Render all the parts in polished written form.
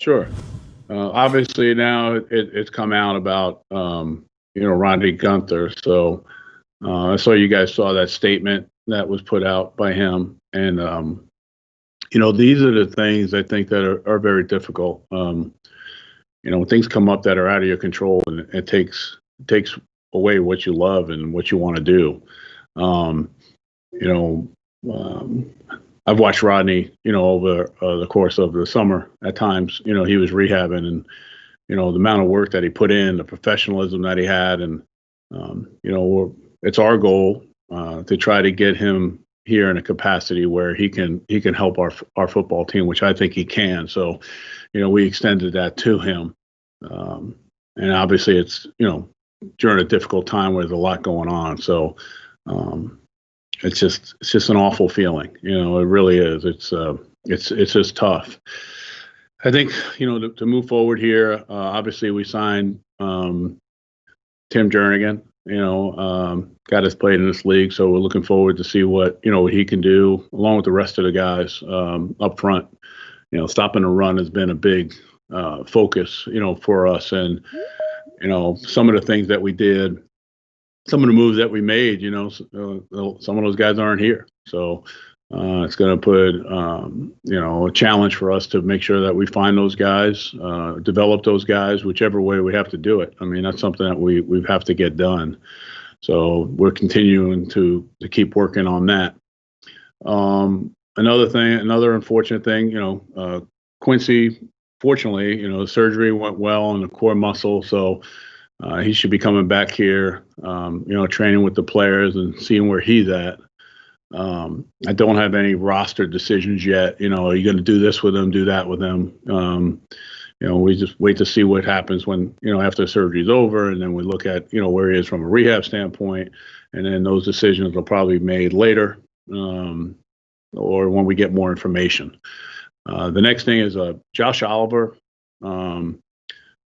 Sure. Obviously now it's come out about Rodney Gunther. So I saw you guys saw that statement that was put out by him, and these are the things I think that are very difficult. When things come up that are out of your control, and it takes away what you love and what you want to do. Um, you know, um, I've watched Rodney, over the course of the summer. At times, he was rehabbing, and the amount of work that he put in, the professionalism that he had, and it's our goal to try to get him here in a capacity where he can help our football team, which I think he can. So, we extended that to him, and obviously it's during a difficult time where there's a lot going on. So. It's just an awful feeling. It really is. It's just tough. I think to move forward here. Obviously, we signed Tim Jernigan. Got us played in this league, so we're looking forward to see what he can do along with the rest of the guys up front. Stopping the run has been a big focus for us, and some of the things that we did. Some of the moves that we made, some of those guys aren't here. So it's going to put, a challenge for us to make sure that we find those guys, develop those guys, whichever way we have to do it. I mean, that's something that we have to get done. So we're continuing to keep working on that. Another unfortunate thing, Quincy, fortunately, the surgery went well on the core muscle. So he should be coming back here, training with the players and seeing where he's at. I don't have any roster decisions yet. Are you going to do this with him, do that with him? We just wait to see what happens when, after the surgery's over, and then we look at, where he is from a rehab standpoint, and then those decisions will probably be made later or when we get more information. The next thing is Josh Oliver.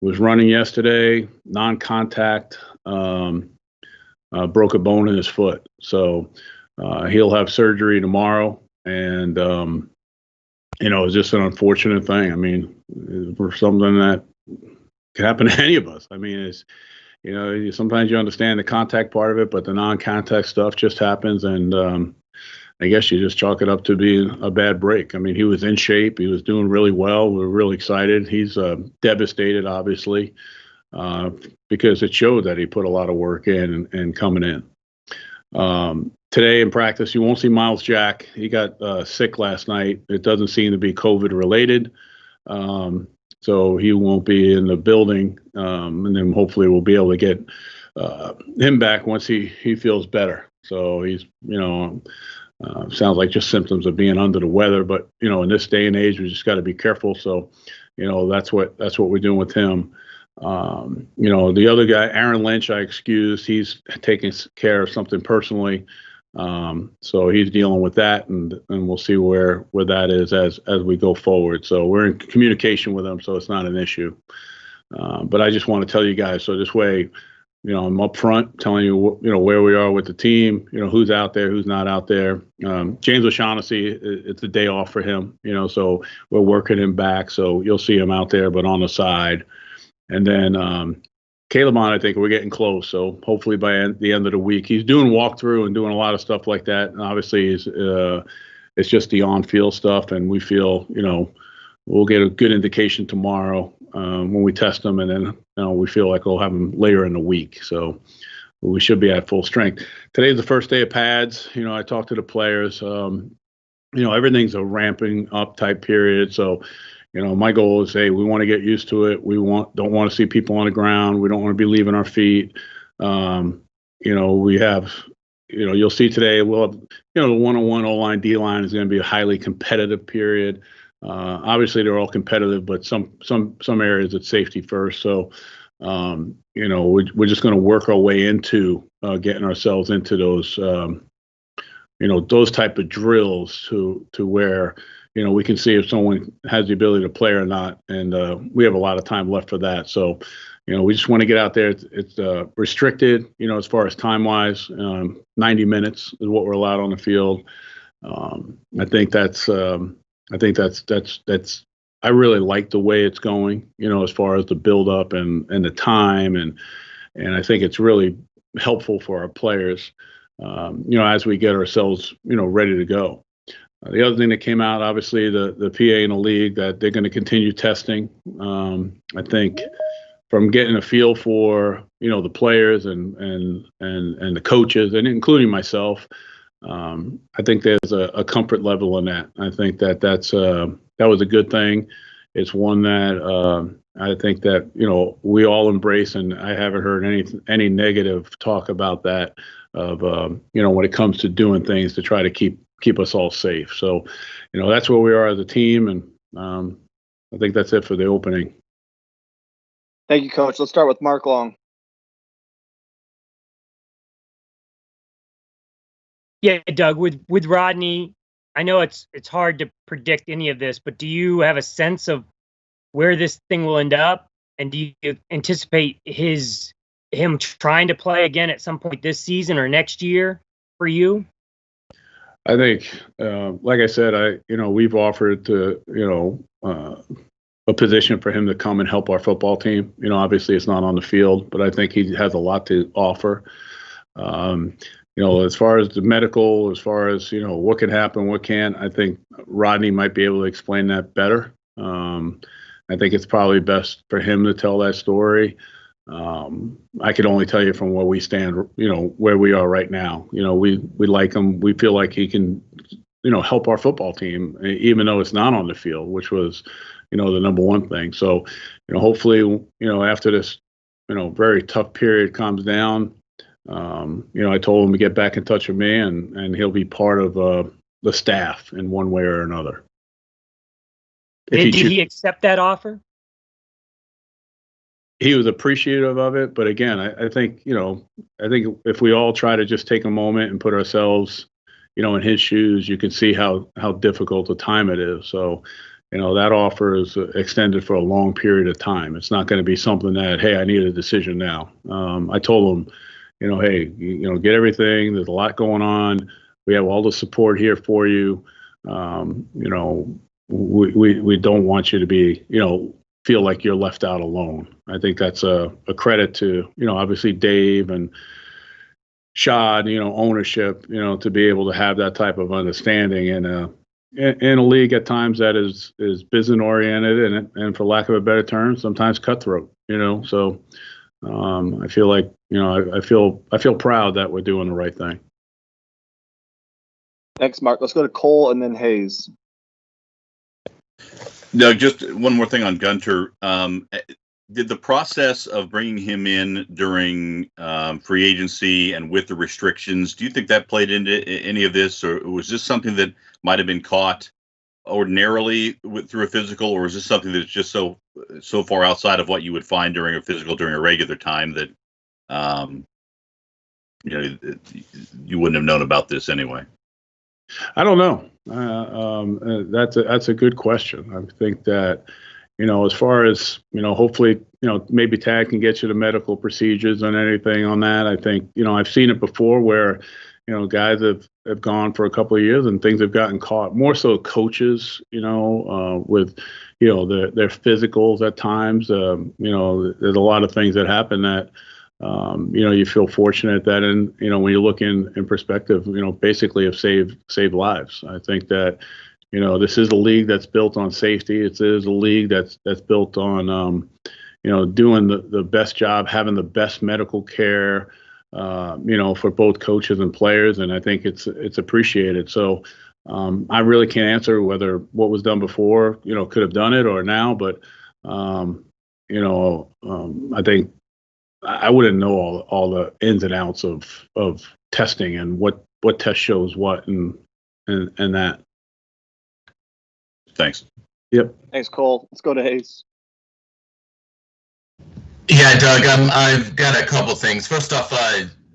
Was running yesterday, non-contact, broke a bone in his foot. So he'll have surgery tomorrow. And, it's just an unfortunate thing. I mean, for something that could happen to any of us. I mean, it's, sometimes you understand the contact part of it, but the non-contact stuff just happens. And I guess you just chalk it up to being a bad break. I mean, he was in shape. He was doing really well. We were really excited. He's devastated, obviously, because it showed that he put a lot of work in and coming in. Today in practice, you won't see Miles Jack. He got sick last night. It doesn't seem to be COVID related. So he won't be in the building. And then hopefully we'll be able to get him back once he feels better. So he's, sounds like just symptoms of being under the weather, but in this day and age, we just got to be careful. So, that's what we're doing with him. The other guy, Aaron Lynch, I excused. He's taking care of something personally, so he's dealing with that, and we'll see where that is as we go forward. So we're in communication with him, so it's not an issue. But I just want to tell you guys, so this way. I'm up front telling you, where we are with the team, who's out there, who's not out there. James O'Shaughnessy, it's a day off for him, so we're working him back. So you'll see him out there, but on the side. And then Caleb, I think we're getting close. So hopefully by the end of the week, he's doing walkthrough and doing a lot of stuff like that. And obviously, it's just the on-field stuff. And we feel, we'll get a good indication tomorrow when we test them, and then we feel like we'll have them later in the week. So we should be at full strength. Today's the first day of pads. I talked to the players. Everything's a ramping up type period. So, my goal is, hey, we want to get used to it. We don't want to see people on the ground. We don't want to be leaving our feet. We have. You'll see today. We'll have. The one-on-one O-line, D-line is going to be a highly competitive period. Obviously, they're all competitive, but some areas it's safety first. So, we're just going to work our way into getting ourselves into those, those type of drills to where, we can see if someone has the ability to play or not. And we have a lot of time left for that. So, we just want to get out there. It's restricted, as far as time-wise. 90 minutes is what we're allowed on the field. I think that's I really like the way it's going, as far as the build up and the time. And I think it's really helpful for our players, as we get ourselves, ready to go. The other thing that came out, obviously, the PA in the league, that they're going to continue testing. I think from getting a feel for, the players and the coaches, and including myself, I think there's a comfort level in that. I think that that was a good thing. It's one that I think that we all embrace, and I haven't heard any negative talk about that. Of when it comes to doing things to try to keep us all safe. So, that's where we are as a team, and I think that's it for the opening. Thank you, Coach. Let's start with Mark Long. Yeah, Doug, with Rodney, I know it's hard to predict any of this, but do you have a sense of where this thing will end up? And do you anticipate him trying to play again at some point this season or next year for you? I think, like I said, we've offered to, a position for him to come and help our football team. Obviously it's not on the field, but I think he has a lot to offer. As far as the medical, as far as, what can happen, what can't, I think Rodney might be able to explain that better. I think it's probably best for him to tell that story. I could only tell you from where we stand, where we are right now. We like him. We feel like he can, help our football team, even though it's not on the field, which was, the number one thing. So, hopefully, after this, very tough period calms down, I told him to get back in touch with me, and he'll be part of the staff in one way or another. Did he accept that offer? He was appreciative of it, but again, I think if we all try to just take a moment and put ourselves, in his shoes, you can see how difficult a time it is. So, that offer is extended for a long period of time. It's not going to be something that, hey, I need a decision now. I told him, hey, get everything. There's a lot going on. We have all the support here for you. We don't want you to be, feel like you're left out alone. I think that's a credit to, obviously Dave and Shad, ownership, to be able to have that type of understanding in a league at times that is business oriented and for lack of a better term, sometimes cutthroat, so I feel like, I feel proud that we're doing the right thing. Thanks, Mark. Let's go to Cole and then Hayes. Doug, just one more thing on Gunter. Did the process of bringing him in during free agency and with the restrictions, do you think that played into any of this, or was this something that might have been caught ordinarily through a physical, or is this something that's just so far outside of what you would find during a physical during a regular time that you wouldn't have known about this anyway? I don't know. That's a good question. I think that, as far as, hopefully, maybe Tag can get you the medical procedures and anything on that. I think, I've seen it before where, guys have gone for a couple of years and things have gotten caught. More so coaches, with, their physicals at times. There's a lot of things that happen that, you feel fortunate that, when you look in perspective, basically have saved lives. I think that, this is a league that's built on safety. It is a league that's built on, doing the best job, having the best medical care, for both coaches and players. And I think it's appreciated. So I really can't answer whether what was done before, could have done it or now, but, I think I wouldn't know all the ins and outs of testing and what test shows what and that. Thanks. Yep. Thanks, Cole. Let's go to Hayes. Yeah, Doug, I've got a couple things. First off,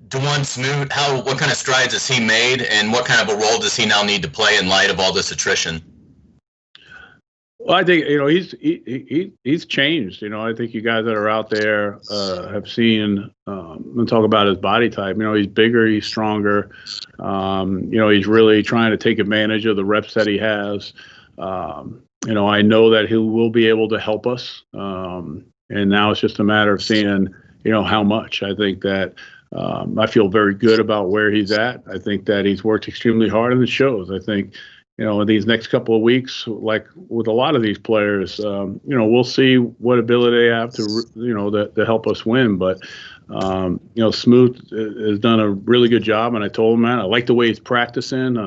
DeJuan Smoot, what kind of strides has he made, and what kind of a role does he now need to play in light of all this attrition? Well, I think he's changed. I think you guys that are out there have seen. And talk about his body type. He's bigger, he's stronger. He's really trying to take advantage of the reps that he has. I know that he will be able to help us. And now it's just a matter of seeing, how much. I think that I feel very good about where he's at. I think that he's worked extremely hard, and it shows. I think, in these next couple of weeks, like with a lot of these players, we'll see what ability they have to help us win. But, Smoot has done a really good job, and I told him, man, I like the way he's practicing.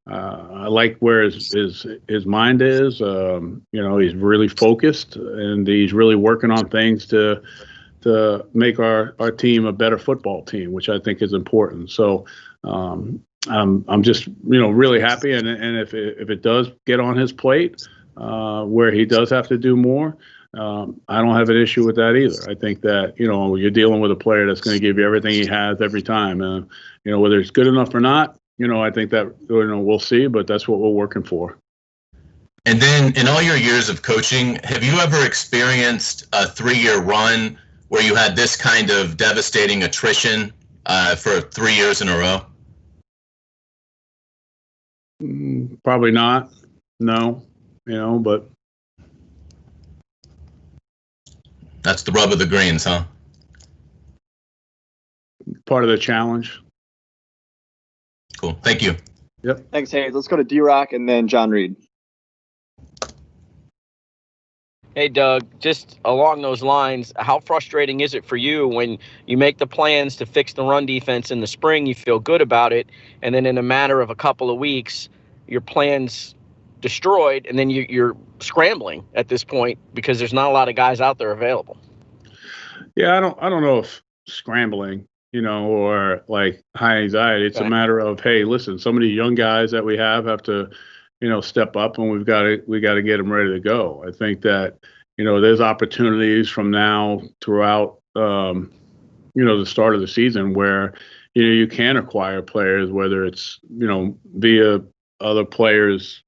I like where his mind is. He's really focused, and he's really working on things to make our team a better football team, which I think is important. So I'm just really happy, and if it does get on his plate where he does have to do more, I don't have an issue with that either. I think that you're dealing with a player that's going to give you everything he has every time. Whether it's good enough or not, I think that we'll see, but that's what we're working for. And then, in all your years of coaching, have you ever experienced a 3-year run where you had this kind of devastating attrition for 3 years in a row? Probably not. No, but that's the rub of the greens, huh? Part of the challenge. Cool. Thank you. Yep. Thanks, Hayes. Let's go to D-Rock and then John Reed. Hey, Doug, just along those lines, how frustrating is it for you when you make the plans to fix the run defense in the spring, you feel good about it, and then in a matter of a couple of weeks, your plan's destroyed, and then you're scrambling at this point because there's not a lot of guys out there available? Yeah, I don't know if scrambling, or like high anxiety. It's a matter of, hey, listen, some of the young guys that we have to, step up, and we got to get them ready to go. I think that, there's opportunities from now throughout, the start of the season where, you can acquire players, whether it's, via other players,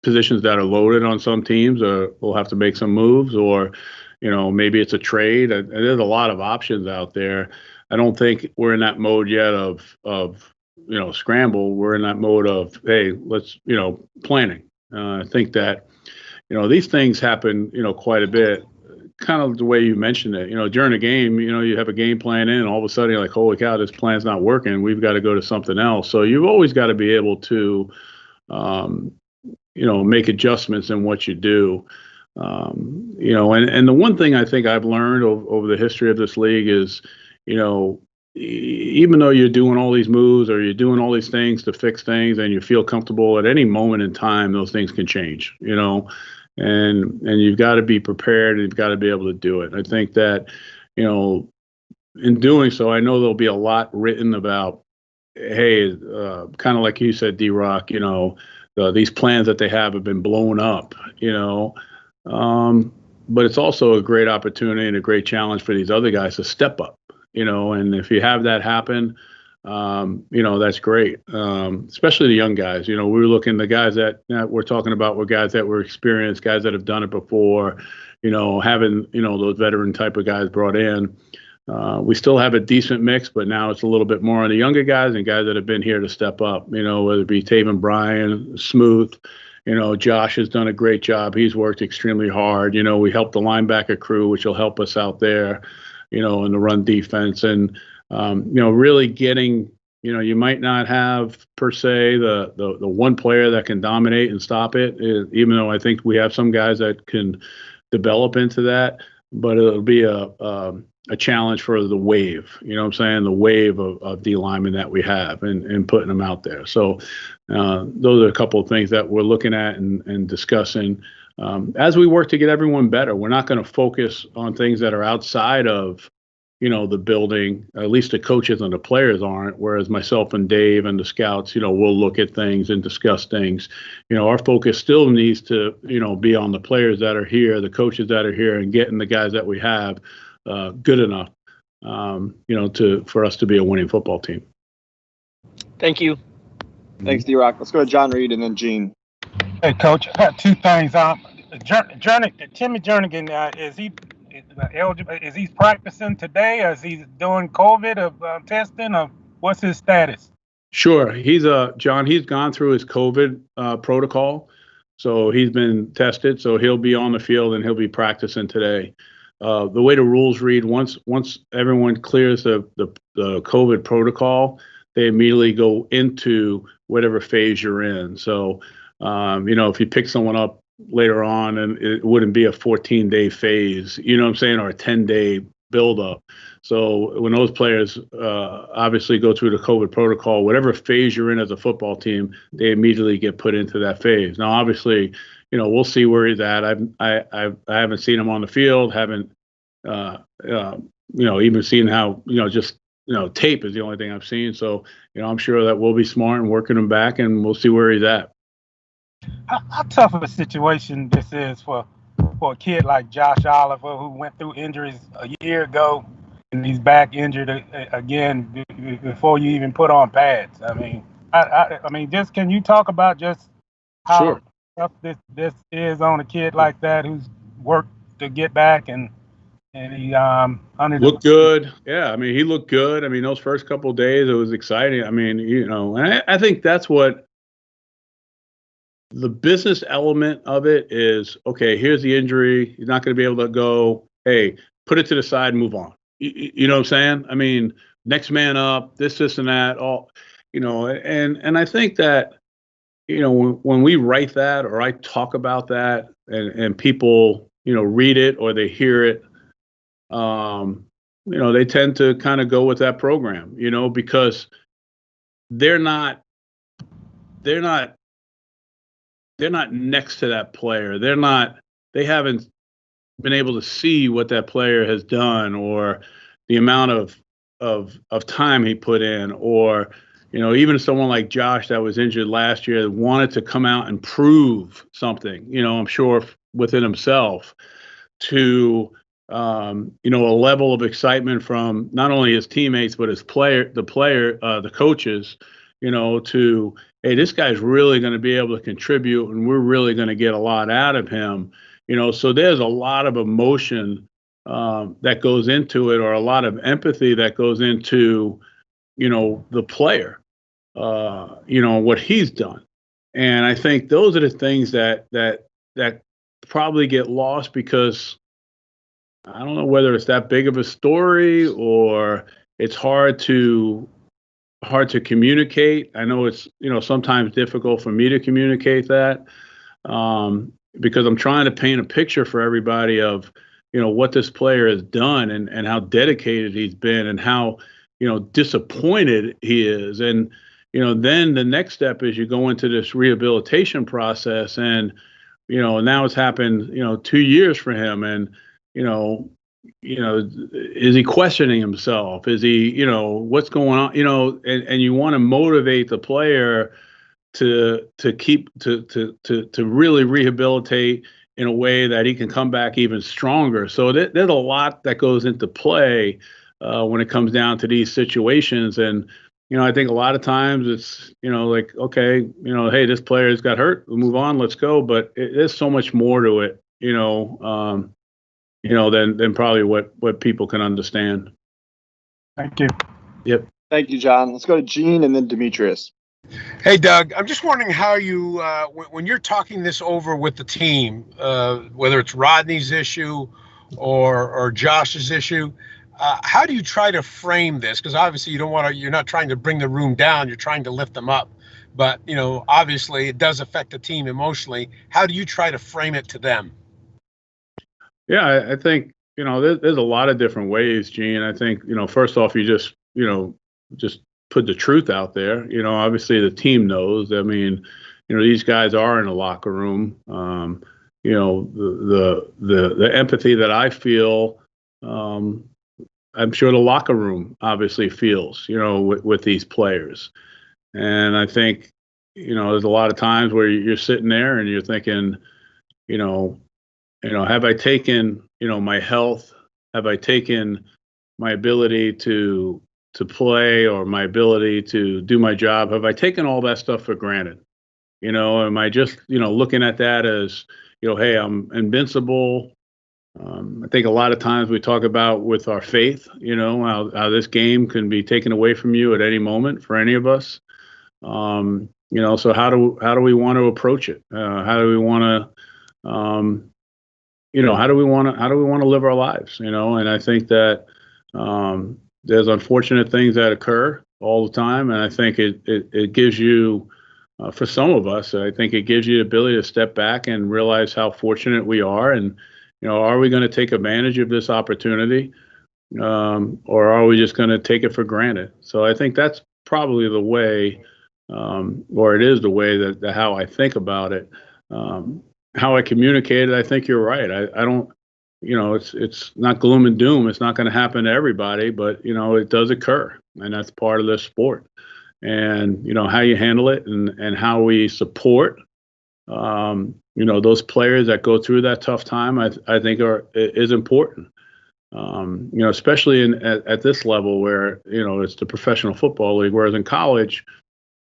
positions that are loaded on some teams, or we'll have to make some moves, or, maybe it's a trade. And there's a lot of options out there. I don't think we're in that mode yet of scramble. We're in that mode of, hey, let's, planning. I think that, these things happen, quite a bit, kind of the way you mentioned it. During a game, you have a game plan in, and all of a sudden you're like, holy cow, this plan's not working. We've got to go to something else. So you've always got to be able to, make adjustments in what you do. And the one thing I think I've learned over the history of this league is, even though you're doing all these moves or you're doing all these things to fix things and you feel comfortable, at any moment in time, those things can change, and you've got to be prepared, and you've got to be able to do it. I think that, in doing so, I know there'll be a lot written about, hey, kind of like you said, D-Rock, these plans that they have been blown up, but it's also a great opportunity and a great challenge for these other guys to step up, and if you have that happen, that's great. Especially the young guys, we're looking, the guys that we're talking about were guys that were experienced, guys that have done it before, having, those veteran type of guys brought in. We still have a decent mix, but now it's a little bit more on the younger guys and guys that have been here to step up, whether it be Taven Bryan, Smooth. Josh has done a great job. He's worked extremely hard. We helped the linebacker crew, which will help us out there, in the run defense. And, really getting, you might not have per se the one player that can dominate and stop it, even though I think we have some guys that can develop into that, but it'll be a challenge for the wave, the wave of D linemen that we have and putting them out there. So those are a couple of things that we're looking at and discussing as we work to get everyone better. We're not going to focus on things that are outside of, the building, at least the coaches and the players aren't, whereas myself and Dave and the scouts, we'll look at things and discuss things. Our focus still needs to, be on the players that are here, the coaches that are here, and getting the guys that we have good enough, for us to be a winning football team. Thank you. Thanks, D-Rock. Let's go to John Reed and then Gene. Hey, Coach, I got two things. Timmy Jernigan, is he eligible? Is he practicing today, or is he doing COVID testing, or what's his status? Sure. John, he's gone through his COVID protocol. So he's been tested. So he'll be on the field and he'll be practicing today. The way the rules read, once everyone clears the COVID protocol, they immediately go into whatever phase you're in. So, if you pick someone up later on, and it wouldn't be a 14-day phase, you know what I'm saying, or a 10-day buildup. So when those players obviously go through the COVID protocol, whatever phase you're in as a football team, they immediately get put into that phase. Now, obviously, we'll see where he's at. I haven't seen him on the field. Haven't even seen how tape is the only thing I've seen. So I'm sure that we'll be smart and working him back, and we'll see where he's at. How tough of a situation this is for a kid like Josh Oliver, who went through injuries a year ago, and he's back injured again before you even put on pads. I mean, just can you talk about just how tough this is on a kid like that who's worked to get back and he looked good. Yeah, I mean, he looked good. I mean, those first couple of days, it was exciting. I mean, and I think that's what the business element of it is. Okay, here's the injury. He's not going to be able to go. Hey, put it to the side and move on. You know what I'm saying? I mean, next man up, this and that, all, and I think that, when we write that or I talk about that and people, read it or they hear it, they tend to kind of go with that program, because they're not next to that player. They haven't been able to see what that player has done or the amount of time he put in, or, even someone like Josh that was injured last year that wanted to come out and prove something, I'm sure within himself to, a level of excitement from not only his teammates, but the coaches, to, hey, this guy's really going to be able to contribute and we're really going to get a lot out of him. So there's a lot of emotion that goes into it, or a lot of empathy that goes into, the player, what he's done. And I think those are the things that probably get lost because I don't know whether it's that big of a story or it's hard to communicate. I know it's, sometimes difficult for me to communicate that because I'm trying to paint a picture for everybody of, what this player has done and how dedicated he's been and how, disappointed he is. And, then the next step is you go into this rehabilitation process and, now it's happened, 2 years for him. And, is he questioning himself? Is he, what's going on? And you want to motivate the player to really rehabilitate in a way that he can come back even stronger. So there's a lot that goes into play when it comes down to these situations. And, I think a lot of times it's, like, okay, hey, this player's got hurt. We'll move on. Let's go. But there's so much more to it, than probably what people can understand. Thank you. Yep. Thank you, John. Let's go to Gene and then Demetrius. Hey, Doug, I'm just wondering how you, when you're talking this over with the team, whether it's Rodney's issue or Josh's issue, how do you try to frame this? Because obviously you're not trying to bring the room down, you're trying to lift them up. But, obviously it does affect the team emotionally. How do you try to frame it to them? Yeah, I think, there's a lot of different ways, Gene. I think, first off, you just put the truth out there. Obviously the team knows. I mean, these guys are in the locker room. The empathy that I feel, I'm sure the locker room obviously feels, with these players. And I think, there's a lot of times where you're sitting there and you're thinking, have I taken, my health? Have I taken my ability to play or my ability to do my job? Have I taken all that stuff for granted? Am I just, looking at that as, hey, I'm invincible. I think a lot of times we talk about with our faith, how this game can be taken away from you at any moment for any of us. So how do we want to approach it? How do we want to, how do we want to live our lives? And I think that there's unfortunate things that occur all the time, and I think it gives you, for some of us, I think it gives you the ability to step back and realize how fortunate we are, and are we going to take advantage of this opportunity, or are we just going to take it for granted? So I think that's probably the way, or it is the way that how I think about it. How I communicate it, I think you're right. I don't, it's not gloom and doom. It's not going to happen to everybody, but it does occur, and that's part of the sport. And how you handle it and how we support, those players that go through that tough time, I think is important. Especially at this level where it's the professional football league, whereas in college,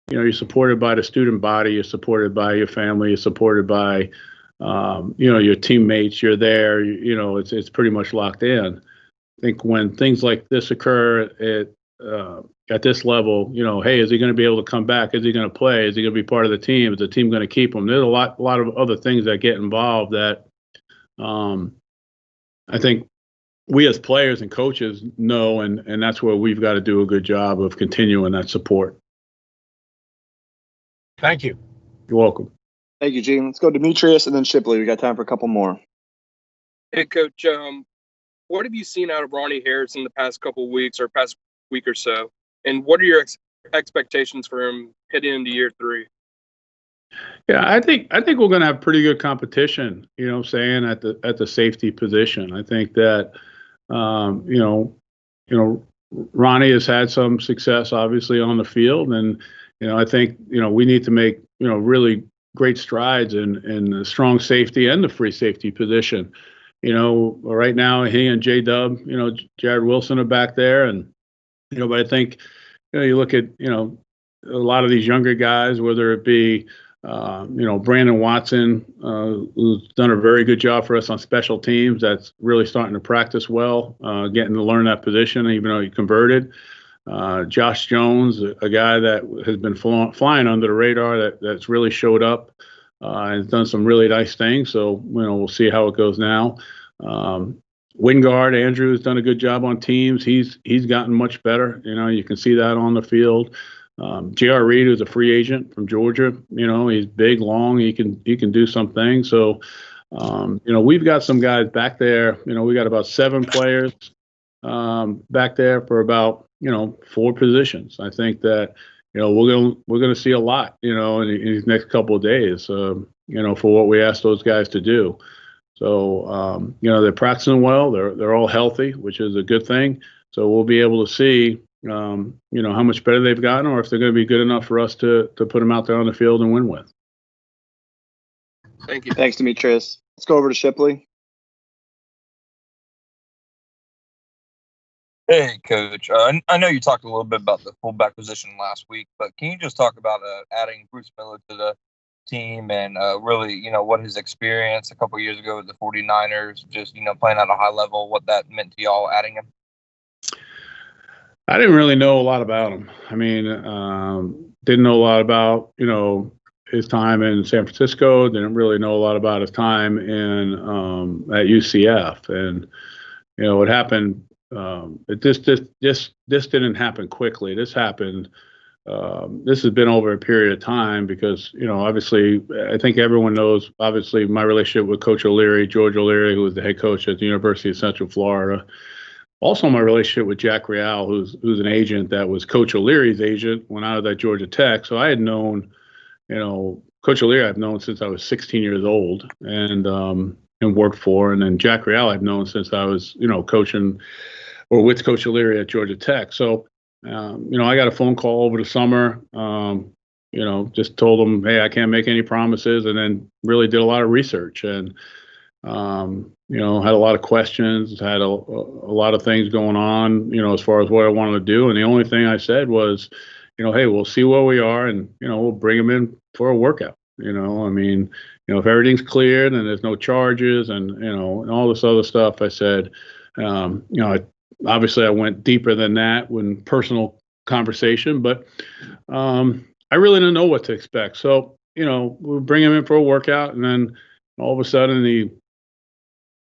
you're supported by the student body, you're supported by your family, you're supported by your teammates. You're there. It's pretty much locked in. I think when things like this occur at this level, hey, is he going to be able to come back? Is he going to play? Is he going to be part of the team? Is the team going to keep him? There's a lot of other things that get involved that I think we as players and coaches know, and that's where we've got to do a good job of continuing that support. Thank you. You're welcome. Thank you, Gene. Let's go Demetrius and then Shipley. We got time for a couple more. Hey, Coach. What have you seen out of Ronnie Harris in the past couple of weeks or past week or so? And what are your expectations for him heading into year 3? Yeah, I think we're going to have pretty good competition. Saying at the safety position. I think that Ronnie has had some success, obviously, on the field, and I think we need to make really great strides in the strong safety and the free safety position. Right now he and J-Dub, Jared Wilson are back there, and but I think you look at a lot of these younger guys, whether it be Brandon Watson, who's done a very good job for us on special teams, that's really starting to practice well, getting to learn that position, even though he converted. Josh Jones, a guy that has been flying under the radar, that's really showed up and done some really nice things. So we'll see how it goes now. Wingard Andrew has done a good job on teams. He's gotten much better. You can see that on the field. J.R. Reed, who's a free agent from Georgia, he's big, long. He can do some things. So we've got some guys back there. We got about 7 players back there for about 4 positions. I think that we're gonna see a lot in these next couple of days for what we asked those guys to do. So they're practicing well. They're all healthy, which is a good thing. So we'll be able to see how much better they've gotten, or if they're going to be good enough for us to put them out there on the field and win with. Thank you. Thanks, Demetrius. Let's go over to Shipley. Hey, Coach. I know you talked a little bit about the fullback position last week, but can you just talk about adding Bruce Miller to the team and really, what his experience a couple years ago with the 49ers, just, playing at a high level, what that meant to y'all adding him? I didn't really know a lot about him. I mean, didn't know a lot about, his time in San Francisco. Didn't really know a lot about his time at UCF. And, what happened, this didn't happen quickly. This happened, this has been over a period of time because, obviously, I think everyone knows, obviously, my relationship with Coach O'Leary, George O'Leary, who was the head coach at the University of Central Florida. Also, my relationship with Jack Real, who's an agent that was Coach O'Leary's agent when I was at Georgia Tech. So I had known, Coach O'Leary I've known since I was 16 years old and worked for. And then Jack Real I've known since I was, coaching or with Coach O'Leary at Georgia Tech. So, I got a phone call over the summer, just told him, hey, I can't make any promises, and then really did a lot of research and, had a lot of questions, had a lot of things going on, as far as what I wanted to do. And the only thing I said was, hey, we'll see where we are and, we'll bring them in for a workout. If everything's cleared and there's no charges and, and all this other stuff, I said, obviously I went deeper than that when personal conversation, but, I really didn't know what to expect. So, we bring him in for a workout, and then all of a sudden he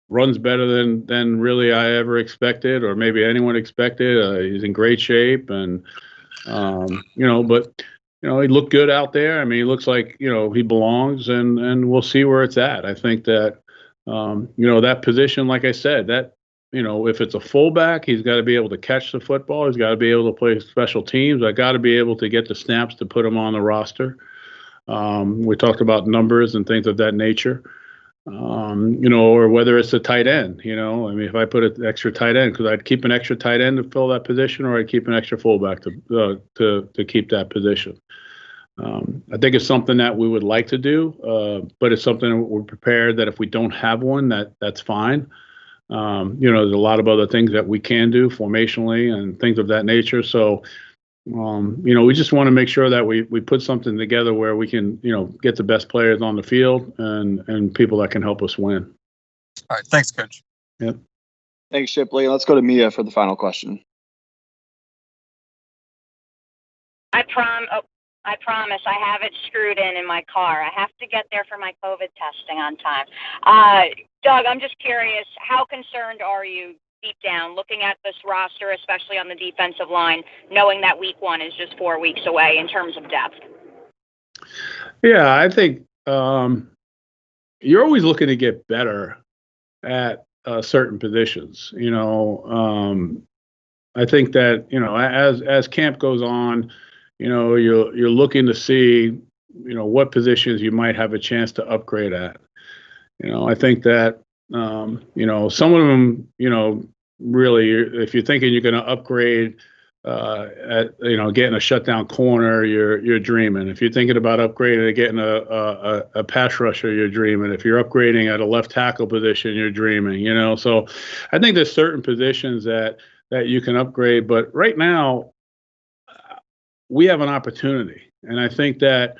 runs better than really I ever expected, or maybe anyone expected. He's in great shape, and but he looked good out there. I mean, he looks like he belongs, and we'll see where it's at. I think that that position, like I said, that if it's a fullback, he's got to be able to catch the football. He's got to be able to play special teams. I got to be able to get the snaps to put him on the roster. We talked about numbers and things of that nature. Or whether it's a tight end, I mean, if I put an extra tight end, because I'd keep an extra tight end to fill that position, or I'd keep an extra fullback to keep that position. I think it's something that we would like to do, but it's something that we're prepared that if we don't have one, that's fine. There's a lot of other things that we can do formationally and things of that nature. So, we just want to make sure that we put something together where we can, get the best players on the field and people that can help us win. All right. Thanks, Coach. Yep. Thanks, Shipley. Let's go to Mia for the final question. I promise I have it screwed in my car. I have to get there for my COVID testing on time. Doug, I'm just curious, how concerned are you deep down looking at this roster, especially on the defensive line, knowing that week 1 is just 4 weeks away in terms of depth? Yeah, I think you're always looking to get better at certain positions. I think that as camp goes on, you're looking to see what positions you might have a chance to upgrade at. I think that some of them, really, if you're thinking you're going to upgrade at getting a shutdown corner, you're dreaming. If you're thinking about upgrading and getting a pass rusher, you're dreaming. If you're upgrading at a left tackle position, you're dreaming. So I think there's certain positions that you can upgrade, but right now we have an opportunity, and I think that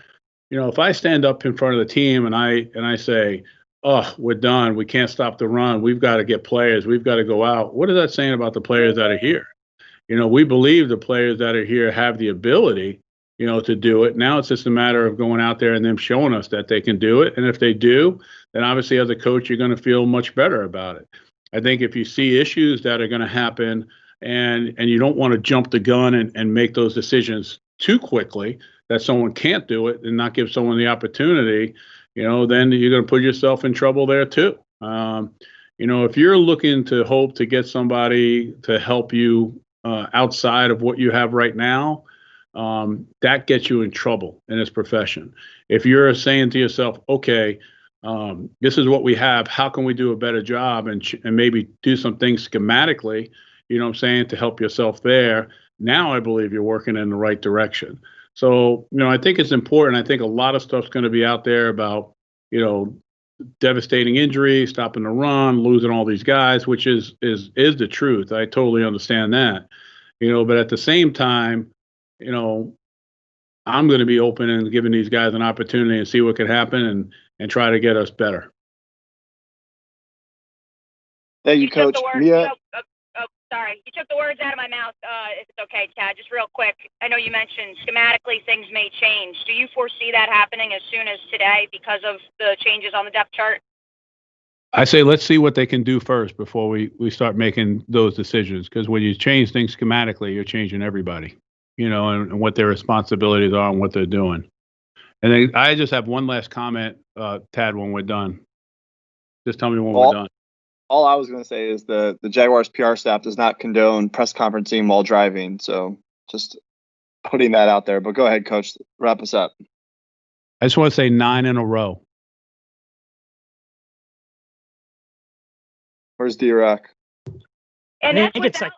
if I stand up in front of the team and I say, "Oh, we're done. We can't stop the run. We've got to get players. We've got to go out." What is that saying about the players that are here? We believe the players that are here have the ability, to do it. Now it's just a matter of going out there and them showing us that they can do it. And if they do, then obviously as a coach, you're going to feel much better about it. I think if you see issues that are going to happen and you don't want to jump the gun and make those decisions too quickly, that someone can't do it and not give someone the opportunity, then you're going to put yourself in trouble there too. If you're looking to hope to get somebody to help you outside of what you have right now, that gets you in trouble in this profession. If you're saying to yourself, okay, this is what we have, how can we do a better job and maybe do some things schematically, to help yourself there, now I believe you're working in the right direction. So, I think it's important. I think a lot of stuff's going to be out there about, devastating injuries, stopping the run, losing all these guys, which is the truth. I totally understand that, but at the same time, I'm going to be open and giving these guys an opportunity and see what can happen and try to get us better. Thank you, Coach. Mia. Sorry, you took the words out of my mouth. If it's okay, Tad, just real quick. I know you mentioned schematically things may change. Do you foresee that happening as soon as today because of the changes on the depth chart? I say let's see what they can do first before we start making those decisions, because when you change things schematically, you're changing everybody, and what their responsibilities are and what they're doing. And then I just have one last comment, Tad, when we're done. Just tell me when we're done. All I was going to say is the Jaguars PR staff does not condone press conferencing while driving. So just putting that out there. But go ahead, Coach. Wrap us up. I just want to say 9 in a row. Where's D-Rock? And I that's think it's without